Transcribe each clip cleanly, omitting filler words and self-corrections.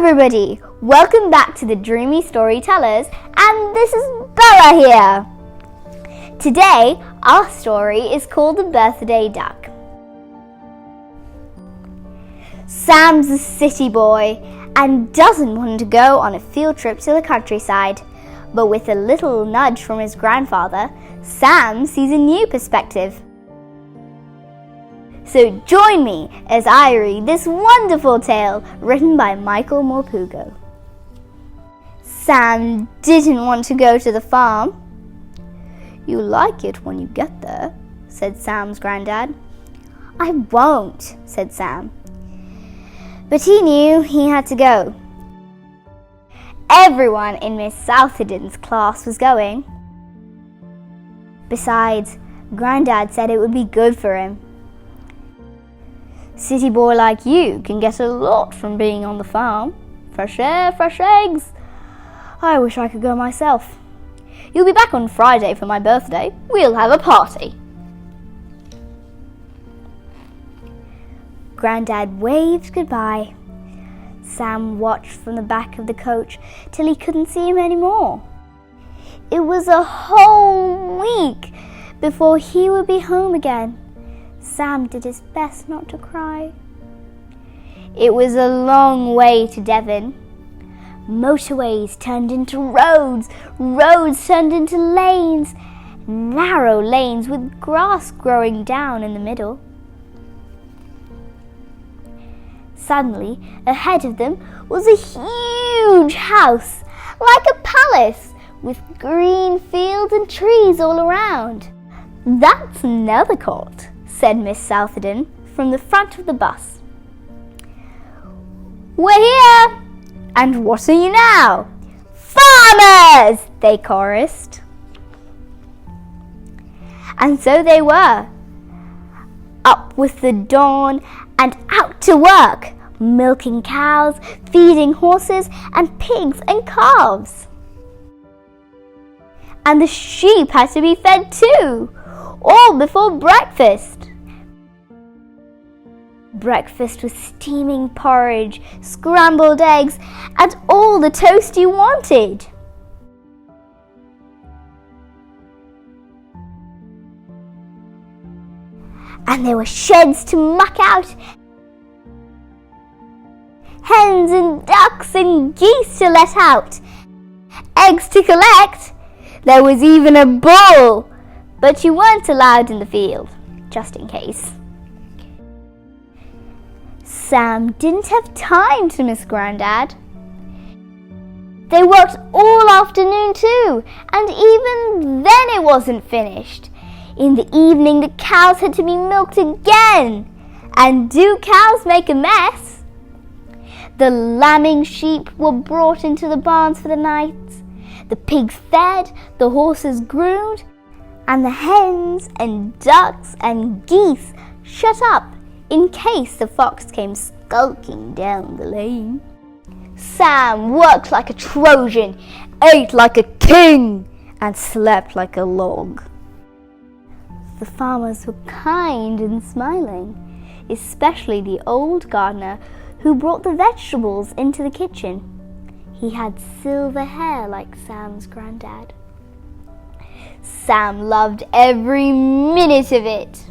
everybody, welcome back to the Dreamy Storytellers, and this is Bella here. Today our story is called The Birthday Duck. Sam's a city boy and doesn't want to go on a field trip to the countryside, but with a little nudge from his grandfather, Sam sees a new perspective. So join me as I read this wonderful tale written by Michael Morpurgo. Sam didn't want to go to the farm. "You'll like it when you get there," said Sam's Grandad. "I won't," said Sam. But he knew he had to go. Everyone in Miss Southerton's class was going. Besides, Grandad said it would be good for him. "City boy like you can get a lot from being on the farm. Fresh air, fresh eggs. I wish I could go myself. You'll be back on Friday for my birthday. We'll have a party." Grandad waved goodbye. Sam watched from the back of the coach till he couldn't see him anymore. It was a whole week before he would be home again. Sam did his best not to cry. It was a long way to Devon. Motorways turned into roads, roads turned into lanes, narrow lanes with grass growing down in the middle. Suddenly, ahead of them was a huge house, like a palace, with green fields and trees all around. "That's Nethercourt," said Miss Southerton from the front of the bus. "We're here! And what are you now?" "Farmers!" they chorused. And so they were. Up with the dawn and out to work, milking cows, feeding horses and pigs and calves. And the sheep had to be fed too, all before breakfast. Breakfast was steaming porridge, scrambled eggs, and all the toast you wanted. And there were sheds to muck out, hens and ducks and geese to let out, eggs to collect. There was even a bull, but you weren't allowed in the field, just in case. Sam didn't have time to miss Grandad. They worked all afternoon too, and even then it wasn't finished. In the evening, the cows had to be milked again. And do cows make a mess? The lambing sheep were brought into the barns for the night. The pigs fed, the horses groomed, and the hens and ducks and geese shut up in case the fox came skulking down the lane. Sam worked like a Trojan, ate like a king, and slept like a log. The farmers were kind and smiling, especially the old gardener who brought the vegetables into the kitchen. He had silver hair like Sam's Grandad. Sam loved every minute of it,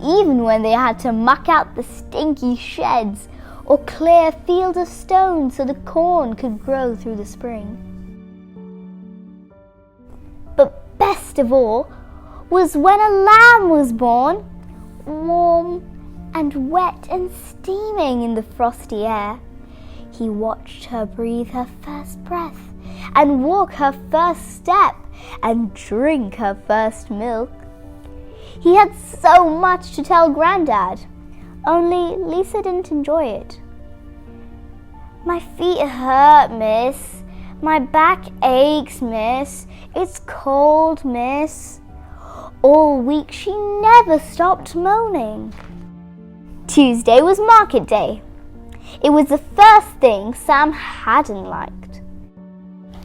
even when they had to muck out the stinky sheds or clear a field of stones so the corn could grow through the spring. But best of all was when a lamb was born, warm and wet and steaming in the frosty air. He watched her breathe her first breath and walk her first step and drink her first milk. He had so much to tell Grandad, only Lisa didn't enjoy it. "My feet hurt, miss. My back aches, miss. It's cold, miss." All week she never stopped moaning. Tuesday was market day. It was the first thing Sam hadn't liked.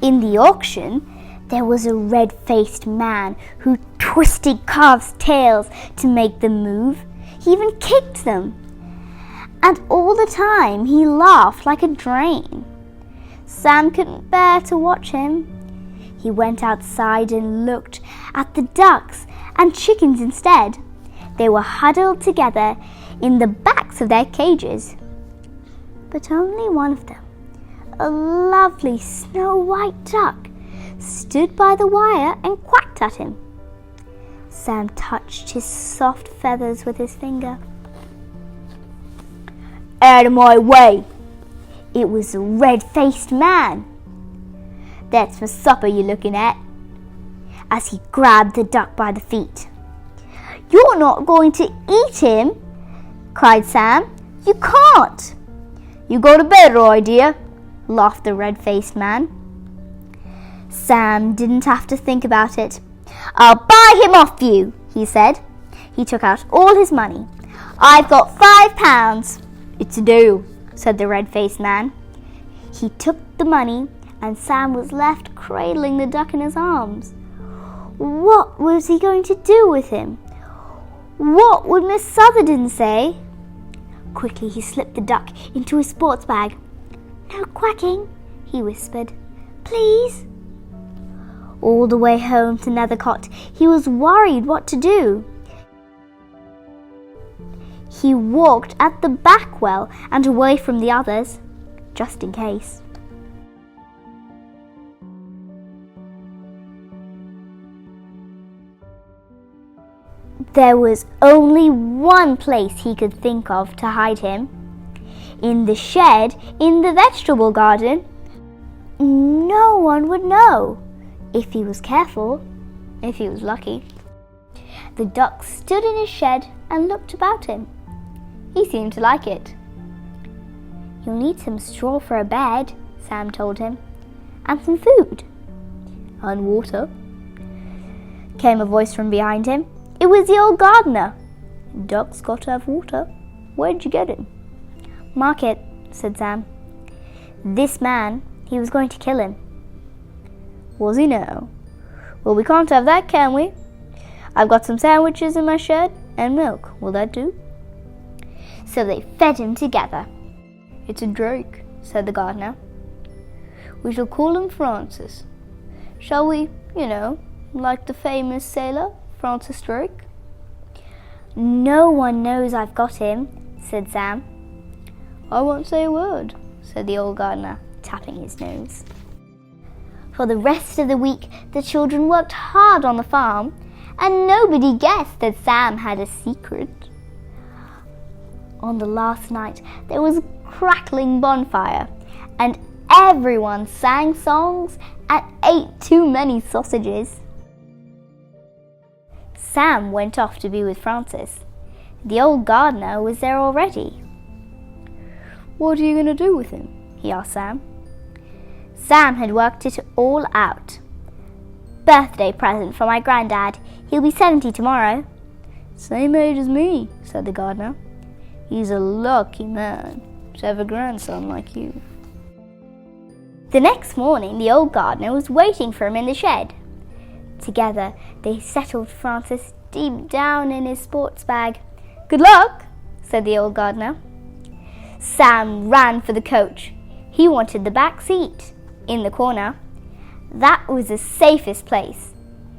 In the auction, there was a red-faced man who twisted calves' tails to make them move. He even kicked them. and all the time he laughed like a drain. Sam couldn't bear to watch him. He went outside and looked at the ducks and chickens instead. They were huddled together in the backs of their cages. But only one of them, a lovely snow-white duck, stood by the wire and quacked at him. Sam touched his soft feathers with his finger. "Out of my way!" It was a red-faced man. "That's my supper you're looking at," as he grabbed the duck by the feet. "You're not going to eat him!" cried Sam. "You can't!" "You got a better idea," laughed the red-faced man. Sam didn't have to think about it. "I'll buy him off you," he said. He took out all his money. "I've got £5. "It's a deal," said the red-faced man. He took the money, and Sam was left cradling the duck in his arms. What was he going to do with him? What would Miss Southerton say? Quickly he slipped the duck into his sports bag. "No quacking," he whispered. "Please." All the way home to Nethercott, he was worried what to do. He walked at the back well and away from the others, just in case. There was only one place he could think of to hide him. In the shed in the vegetable garden. No one would know, if he was careful, if he was lucky. The duck stood in his shed and looked about him. He seemed to like it. "You'll need some straw for a bed," Sam told him, "and some food." "And water," came a voice from behind him. It was the old gardener. "Duck's got to have water. Where'd you get him?" "Market," said Sam. This man, he was going to kill him. "Was he now? Well, we can't have that, can we? I've got some sandwiches in my shed and milk. Will that do?" So they fed him together. "It's a drake," said the gardener. "We shall call him Francis. Shall we, like the famous sailor, Francis Drake?" "No one knows I've got him," said Sam. "I won't say a word," said the old gardener, tapping his nose. For the rest of the week, the children worked hard on the farm, and nobody guessed that Sam had a secret. On the last night, there was a crackling bonfire, and everyone sang songs and ate too many sausages. Sam went off to be with Francis. The old gardener was there already. "What are you going to do with him?" he asked Sam. Sam had worked it all out. "Birthday present for my Grandad. He'll be 70 tomorrow." "Same age as me," said the gardener. "He's a lucky man to have a grandson like you." The next morning, the old gardener was waiting for him in the shed. Together, they settled Francis deep down in his sports bag. "Good luck," said the old gardener. Sam ran for the coach. He wanted the back seat, in the corner. That was the safest place.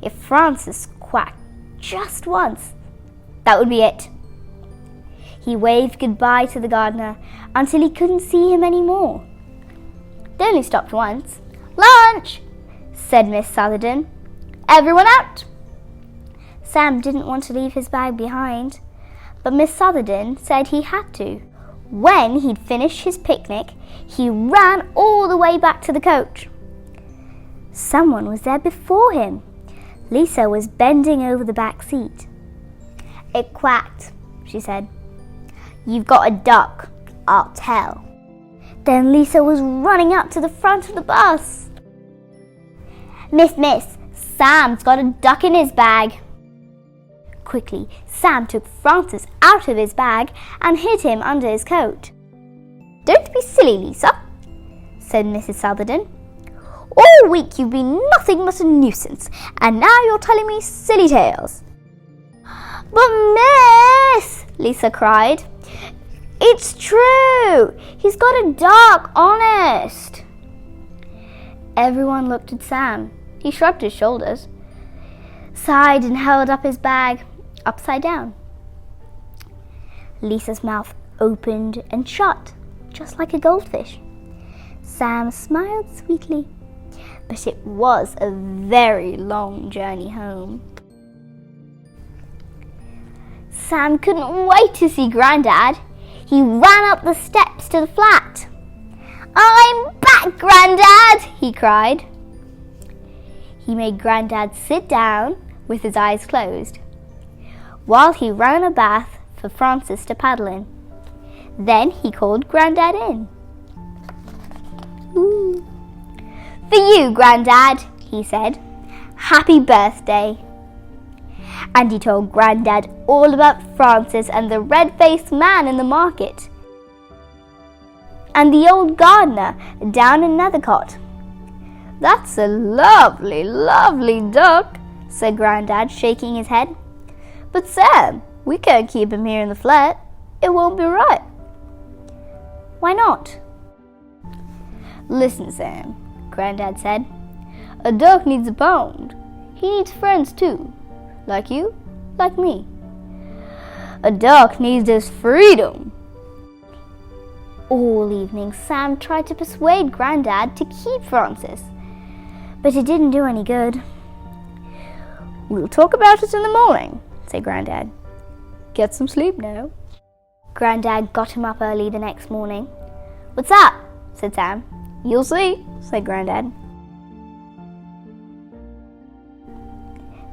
If Francis quacked just once, that would be it. He waved goodbye to the gardener until he couldn't see him any more. They only stopped once. "Lunch," said Miss Southerton. "Everyone out." Sam didn't want to leave his bag behind, but Miss Southerton said he had to. When he'd finished his picnic, he ran all the way back to the coach. Someone was there before him. Lisa was bending over the back seat. "It quacked," she said. "You've got a duck, I'll tell." Then Lisa was running up to the front of the bus. Miss, Sam's got a duck in his bag." Quickly, Sam took Francis out of his bag and hid him under his coat. "Don't be silly, Lisa," said Mrs. Southerton. "All week you've been nothing but a nuisance, and now you're telling me silly tales." "But Miss," Lisa cried, It's true! He's got a duck, honest! Everyone looked at Sam. He shrugged his shoulders, sighed and held up his bag upside down. Lisa's mouth opened and shut, just like a goldfish. Sam smiled sweetly, but it was a very long journey home. Sam couldn't wait to see Grandad. He ran up the steps to the flat. "I'm back, Grandad!" he cried. He made Grandad sit down with his eyes closed, while he ran a bath for Francis to paddle in. Then he called Grandad in. "Ooh. For you, Grandad," he said. "Happy birthday." And he told Grandad all about Francis and the red-faced man in the market, and the old gardener down in Nethercott. "That's a lovely, lovely duck," said Grandad, shaking his head. "But Sam, we can't keep him here in the flat. It won't be right." "Why not?" "Listen, Sam," Grandad said. "A duck needs a pond. He needs friends too. Like you, like me. A duck needs his freedom." All evening, Sam tried to persuade Grandad to keep Francis, but it didn't do any good. "We'll talk about it in the morning," said Grandad. "Get some sleep now." Grandad got him up early the next morning. "What's up?" said Sam. "You'll see," said Grandad.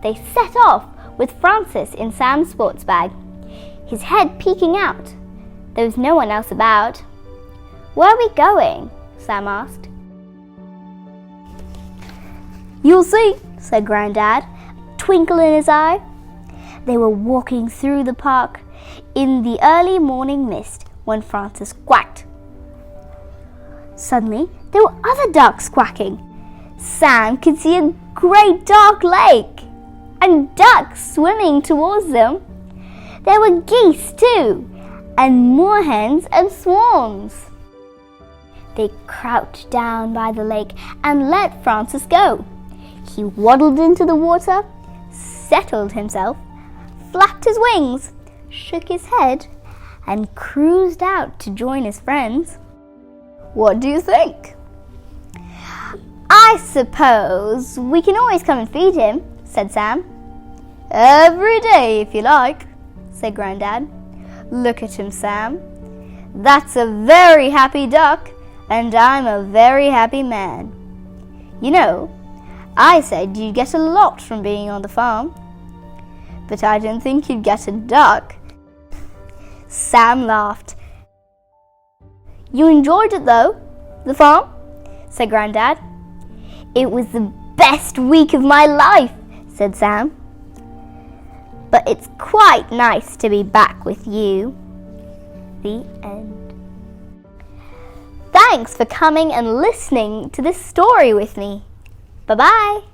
They set off with Francis in Sam's sports bag, his head peeking out. There was no one else about. "Where are we going?" Sam asked. "You'll see," said Grandad, a twinkle in his eye. They were walking through the park in the early morning mist when Francis quacked. Suddenly, there were other ducks quacking. Sam could see a great dark lake and ducks swimming towards them. There were geese too, and moorhens and swans. They crouched down by the lake and let Francis go. He waddled into the water, settled himself, flapped his wings, shook his head, and cruised out to join his friends. What do you think? "I suppose we can always come and feed him," said Sam. "Every day if you like," said Grandad. "Look at him, Sam. That's a very happy duck, and I'm a very happy man. You know, I said you'd get a lot from being on the farm, but I didn't think you'd get a duck." Sam laughed. "You enjoyed it though, the farm?" said Grandad. "It was the best week of my life," said Sam. "But it's quite nice to be back with you." The end. Thanks for coming and listening to this story with me. Bye-bye.